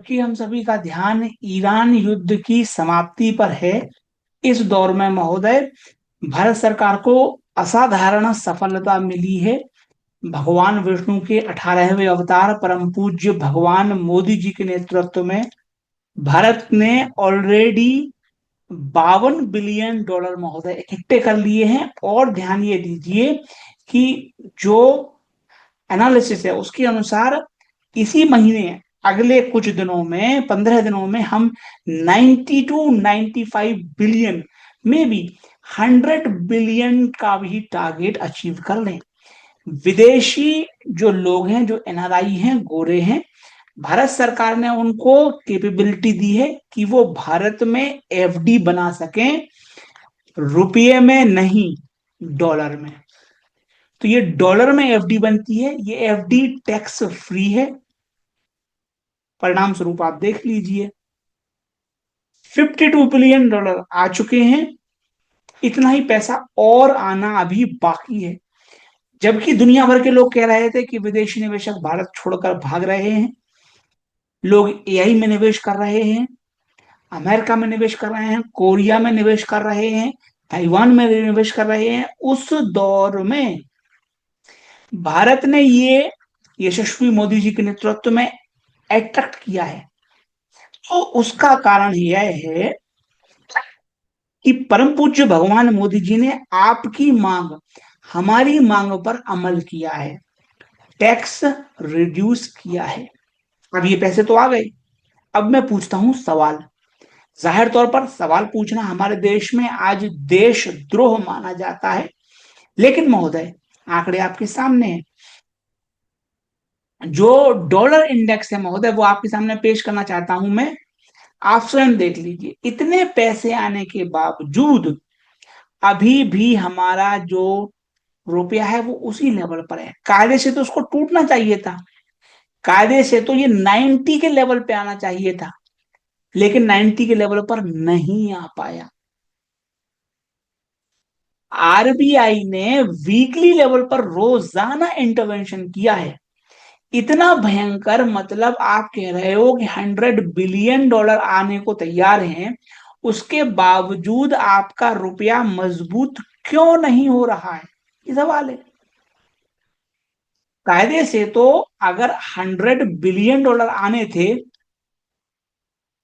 कि हम सभी का ध्यान ईरान युद्ध की समाप्ति पर है। इस दौर में महोदय, भारत सरकार को असाधारण सफलता मिली है। भगवान विष्णु के 18वें अवतार परम पूज्य भगवान मोदी जी के नेतृत्व में भारत ने ऑलरेडी $52 बिलियन महोदय इकट्ठे कर लिए हैं। और ध्यान ये दीजिए कि जो एनालिसिस है उसके अनुसार इसी महीने, अगले कुछ दिनों में, 15 दिनों में हम 90 to 95 बिलियन में भी 100 बिलियन का भी टारगेट अचीव कर लें। विदेशी जो लोग हैं, जो एनआरआई हैं, गोरे हैं, भारत सरकार ने उनको कैपेबिलिटी दी है कि वो भारत में एफडी बना सकें, रुपये में नहीं, डॉलर में। तो ये डॉलर में एफडी बनती है, ये एफडी टैक्स फ्री है। परिणाम स्वरूप आप देख लीजिए, $52 बिलियन आ चुके हैं। इतना ही पैसा और आना अभी बाकी है। जबकि दुनिया भर के लोग कह रहे थे कि विदेशी निवेशक भारत छोड़कर भाग रहे हैं, लोग एआई में निवेश कर रहे हैं, अमेरिका में निवेश कर रहे हैं, कोरिया में निवेश कर रहे हैं, ताइवान में निवेश कर रहे हैं, उस दौर में भारत ने ये यशस्वी मोदी जी के नेतृत्व में अट्रैक्ट किया है। तो उसका कारण यह है कि परम पूज्य भगवान मोदी जी ने आपकी मांग, हमारी मांग पर अमल किया है, टैक्स रिड्यूस किया है। अब ये पैसे तो आ गए। अब मैं पूछता हूं सवाल। जाहिर तौर पर सवाल पूछना हमारे देश में आज देशद्रोह माना जाता है, लेकिन महोदय, आंकड़े आपके सामने हैं। जो डॉलर इंडेक्स है महोदय, वो आपके सामने पेश करना चाहता हूं मैं। आप स्वयं देख लीजिए, इतने पैसे आने के बावजूद अभी भी हमारा जो रुपया है वो उसी लेवल पर है। कायदे से तो उसको टूटना चाहिए था, कायदे से तो ये 90 के लेवल पे आना चाहिए था, लेकिन 90 के लेवल पर नहीं आ पाया। आरबीआई ने वीकली लेवल पर रोजाना इंटरवेंशन किया है। इतना भयंकर, मतलब आप कह रहे हो कि $100 बिलियन आने को तैयार हैं, उसके बावजूद आपका रुपया मजबूत क्यों नहीं हो रहा है, ये सवाल है। कायदे से तो अगर $100 बिलियन आने थे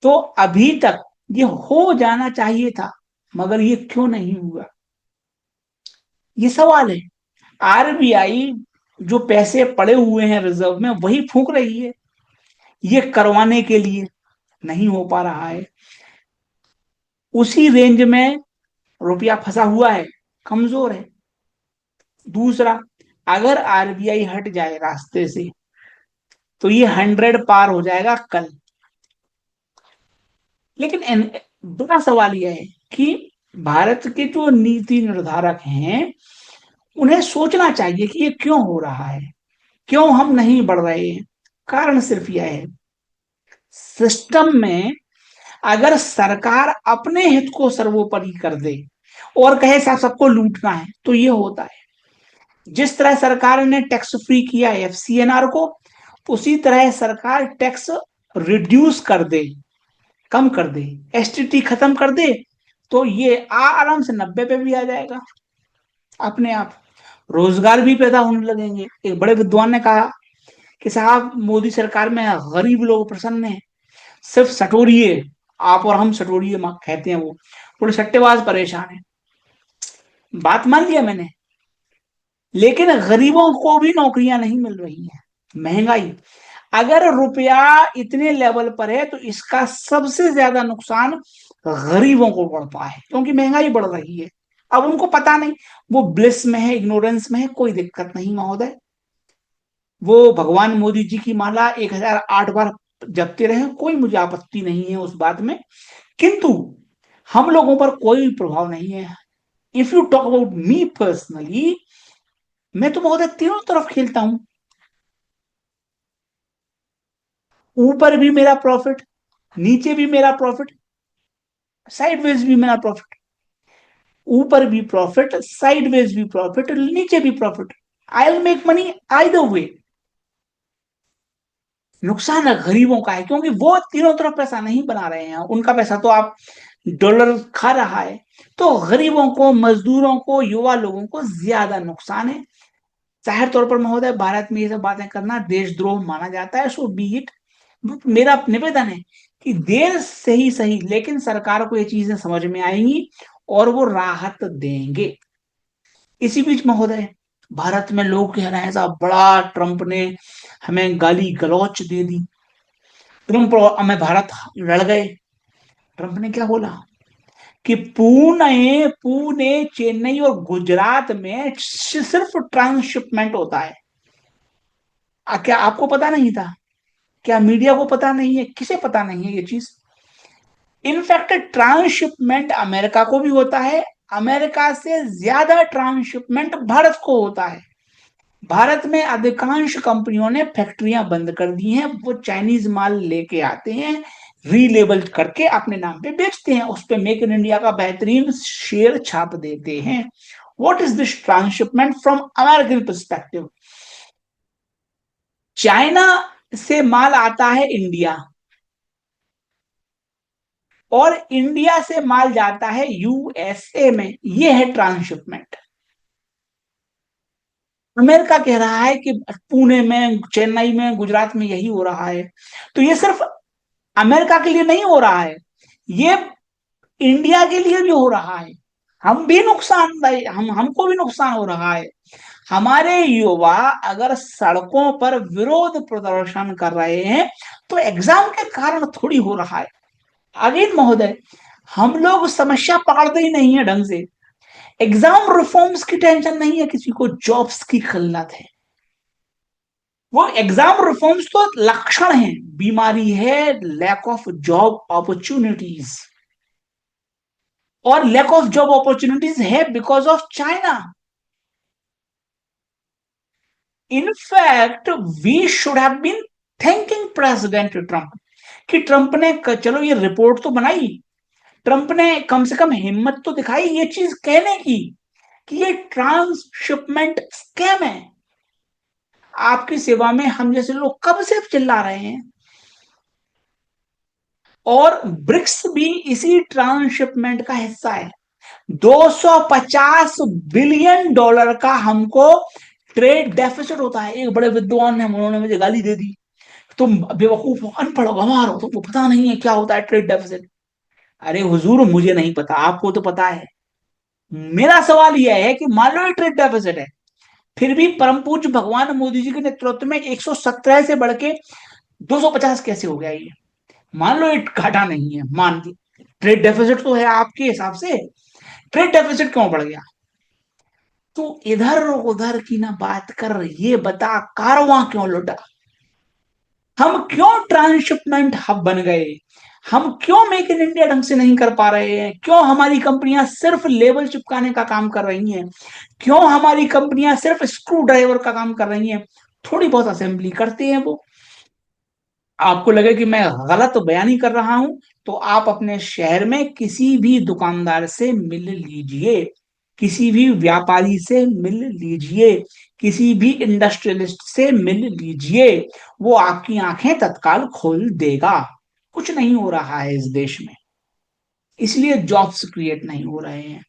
तो अभी तक ये हो जाना चाहिए था, मगर ये क्यों नहीं हुआ, ये सवाल है। आरबीआई जो पैसे पड़े हुए हैं रिजर्व में वही फूंक रही है, ये करवाने के लिए नहीं हो पा रहा है। उसी रेंज में रुपया फंसा हुआ है, कमजोर है। दूसरा, अगर आरबीआई हट जाए रास्ते से तो ये 100 पार हो जाएगा कल। लेकिन बड़ा सवाल यह है कि भारत के जो नीति निर्धारक हैं, उन्हें सोचना चाहिए कि ये क्यों हो रहा है, क्यों हम नहीं बढ़ रहे हैं। कारण सिर्फ यह है, सिस्टम में अगर सरकार अपने हित को सर्वोपरि कर दे और कहे साहब सबको लूटना है, तो ये होता है। जिस तरह सरकार ने टैक्स फ्री किया है एफसीएनआर को, उसी तरह सरकार टैक्स रिड्यूस कर दे, कम कर दे, एसटीटी खत्म कर दे, तो ये आराम से 90 पे भी आ जाएगा अपने आप। रोजगार भी पैदा होने लगेंगे। एक बड़े विद्वान ने कहा कि साहब मोदी सरकार में गरीब लोग प्रसन्न हैं, सिर्फ सटोरिए, आप और हम सटोरिए कहते हैं वो, थोड़े सट्टेबाज परेशान है। बात मान लिया मैंने, लेकिन गरीबों को भी नौकरियां नहीं मिल रही हैं। महंगाई, अगर रुपया इतने लेवल पर है तो इसका सबसे ज्यादा नुकसान गरीबों को पड़ता है, क्योंकि महंगाई बढ़ रही है। अब उनको पता नहीं, वो ब्लिस में है, इग्नोरेंस में है, कोई दिक्कत नहीं महोदय। वो भगवान मोदी जी की माला 1008 बार जपते रहे, कोई मुझे आपत्ति नहीं है उस बात में। किंतु हम लोगों पर कोई प्रभाव नहीं है। If you talk about me personally, मैं तो महोदय तीनों तरफ खेलता हूं। ऊपर भी मेरा प्रॉफिट, नीचे भी मेरा प्रॉफिट, साइडवेज भी मेरा प्रॉफिट। ऊपर भी प्रॉफिट, साइडवेज भी प्रॉफिट, नीचे भी profit. I will make money either way. नुकसान गरीबों का है, क्योंकि वो तीनों तरफ पैसा नहीं बना रहे हैं, उनका पैसा तो आप डॉलर खा रहा है। तो गरीबों को, मजदूरों को, युवा लोगों को ज्यादा नुकसान है। जाहिर तौर पर महोदय, भारत में ये सब बातें करना देशद्रोह माना जाता है, सो बी इट। मेरा निवेदन है कि देर से ही सही, लेकिन सरकार को ये चीजें समझ में आएंगी और वो राहत देंगे। इसी बीच महोदय, भारत में लोग कह रहे हैं साहब, बड़ा ट्रंप ने हमें गाली गलौच दे दी, ट्रंप और हमें भारत लड़ गए। ट्रंप ने क्या बोला कि पुणे पुणे चेन्नई और गुजरात में सिर्फ ट्रांसशिपमेंट होता है। क्या आपको पता नहीं था? क्या मीडिया को पता नहीं है? किसे पता नहीं है ये चीज? इनफैक्ट ट्रांसशिपमेंट अमेरिका को भी होता है, अमेरिका से ज्यादा ट्रांसशिपमेंट भारत को होता है। भारत में अधिकांश कंपनियों ने फैक्ट्रियां बंद कर दी हैं, वो चाइनीज माल लेके आते हैं, रीलेबल करके अपने नाम पे बेचते हैं, उस पे मेक इन इंडिया का बेहतरीन शेयर छाप देते हैं। What is this transshipment from American perspective? China से माल आता है इंडिया, और इंडिया से माल जाता है यूएसए में, ये है ट्रांसशिपमेंट। अमेरिका कह रहा है कि पुणे में, चेन्नई में, गुजरात में यही हो रहा है। तो ये सिर्फ अमेरिका के लिए नहीं हो रहा है, ये इंडिया के लिए भी हो रहा है। हम भी नुकसानदायी, हमको भी नुकसान हो रहा है। हमारे युवा अगर सड़कों पर विरोध प्रदर्शन कर रहे हैं तो एग्जाम के कारण थोड़ी हो रहा है। अगेन महोदय, हम लोग समस्या पकड़ते ही नहीं है ढंग से। एग्जाम रिफॉर्म्स की टेंशन नहीं है किसी को, जॉब्स की किल्लत है। वो एग्जाम रिफॉर्म्स तो लक्षण है, बीमारी है लैक ऑफ जॉब अपॉर्चुनिटीज। और लैक ऑफ जॉब अपॉर्चुनिटीज है because of China. In fact we should have been thanking President Trump कि ट्रंप ने चलो ये रिपोर्ट तो बनाई, ट्रंप ने कम से कम हिम्मत तो दिखाई ये चीज कहने की कि ये ट्रांसशिपमेंट स्कैम है। आपकी सेवा में हम जैसे लोग कब से चिल्ला रहे हैं। और ब्रिक्स भी इसी ट्रांसशिपमेंट का हिस्सा है। 250 बिलियन डॉलर का हमको ट्रेड डेफिसिट होता है। एक बड़े विद्वान है, उन्होंने मुझे गाली दे दी, तुम बेवकूफ हो, अनपढ़ हो, गंवार हो, तुमको पता नहीं है क्या होता है ट्रेड डेफिसिट। अरे हुजूर, मुझे नहीं पता, आपको तो पता है। मेरा सवाल यह है कि मान लो ये ट्रेड डेफिसिट है, फिर भी परम पूज्य भगवान मोदी जी के नेतृत्व में 117 से बढ़ के 250 कैसे हो गया ये? मान लो ये घाटा नहीं है, मान ली ट्रेड डेफिसिट तो है आपके हिसाब से, ट्रेड डेफिसिट क्यों बढ़ गया? तू इधर उधर की ना बात कर, ये बता कारवां क्यों लुटा? हम क्यों ट्रांसशिपमेंट हब बन गए? हम क्यों मेक इन इंडिया ढंग से नहीं कर पा रहे हैं? क्यों हमारी कंपनियां सिर्फ लेबल चिपकाने का काम कर रही हैं? क्यों हमारी कंपनियां सिर्फ स्क्रू ड्राइवर का काम कर रही हैं? थोड़ी बहुत असेंबली करते हैं वो। आपको लगे कि मैं गलत बयानी कर रहा हूं तो आप अपने शहर में किसी भी दुकानदार से मिल लीजिए, किसी भी व्यापारी से मिल लीजिए, किसी भी इंडस्ट्रियलिस्ट से मिल लीजिए, वो आपकी आंखें तत्काल खोल देगा। कुछ नहीं हो रहा है इस देश में, इसलिए जॉब्स क्रिएट नहीं हो रहे हैं।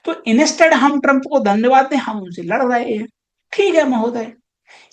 तो इंस्टेड हम ट्रंप को धन्यवाद दें, हम उनसे लड़ रहे हैं। ठीक है महोदय,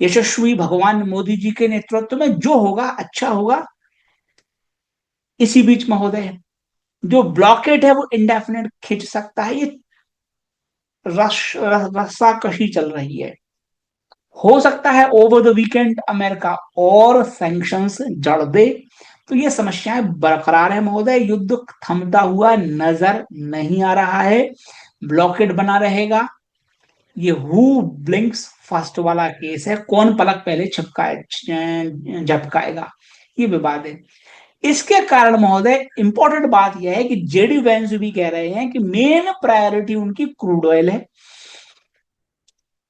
यशस्वी भगवान मोदी जी के नेतृत्व में जो होगा अच्छा होगा। इसी बीच महोदय, जो ब्लॉकेट है वो इंडेफिनेट खींच सकता है, ये रस्साकशी चल रही है। हो सकता है ओवर द वीकेंड अमेरिका और सैंक्शंस जड़ दे, तो ये समस्याएं बरकरार है महोदय। युद्ध थमता हुआ नजर नहीं आ रहा है, ब्लॉकेट बना रहेगा। ये हु ब्लिंक्स फर्स्ट वाला केस है, कौन पलक पहले छिपकाए झपकाएगा, ये विवाद है। इसके कारण महोदय इंपॉर्टेंट बात यह है कि जेडी वेंस भी कह रहे हैं कि मेन प्रायोरिटी उनकी क्रूड ऑयल है।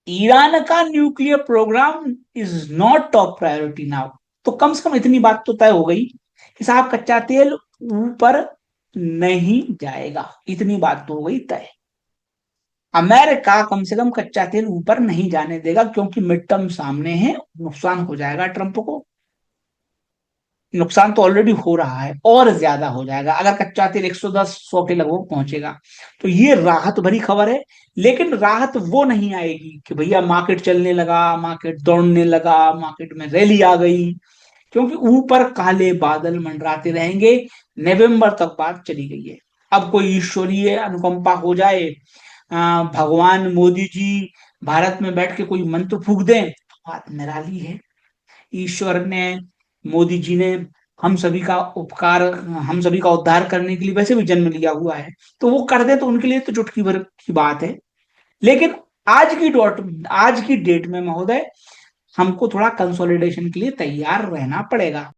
ईरान का nuclear programme is not top priority now. तो कम से कम इतनी बात तो तय हो गई कि साहब कच्चा तेल ऊपर नहीं जाएगा, इतनी बात तो हो गई तय। अमेरिका कम से कम कच्चा तेल ऊपर नहीं जाने देगा, क्योंकि मिड टर्म सामने है, नुकसान हो जाएगा ट्रंप को। नुकसान तो ऑलरेडी हो रहा है और ज्यादा हो जाएगा अगर कच्चा तेल 110-100 के लगभग पहुंचेगा। तो ये राहत भरी खबर है। लेकिन राहत वो नहीं आएगी कि भैया मार्केट चलने लगा, मार्केट दौड़ने लगा, मार्केट में रैली आ गई, क्योंकि ऊपर काले बादल मंडराते रहेंगे। नवंबर तक बात चली गई है। अब कोई ईश्वरीय अनुकंपा हो जाए, भगवान मोदी जी भारत में बैठ के कोई मंत्र फूक दें, तो बात निराली है। ईश्वर ने, मोदी जी ने हम सभी का उपकार, हम सभी का उद्धार करने के लिए वैसे भी जन्म लिया हुआ है, तो वो कर दे तो उनके लिए तो चुटकी भर की बात है। लेकिन आज की डेट में महोदय, हमको थोड़ा कंसोलिडेशन के लिए तैयार रहना पड़ेगा।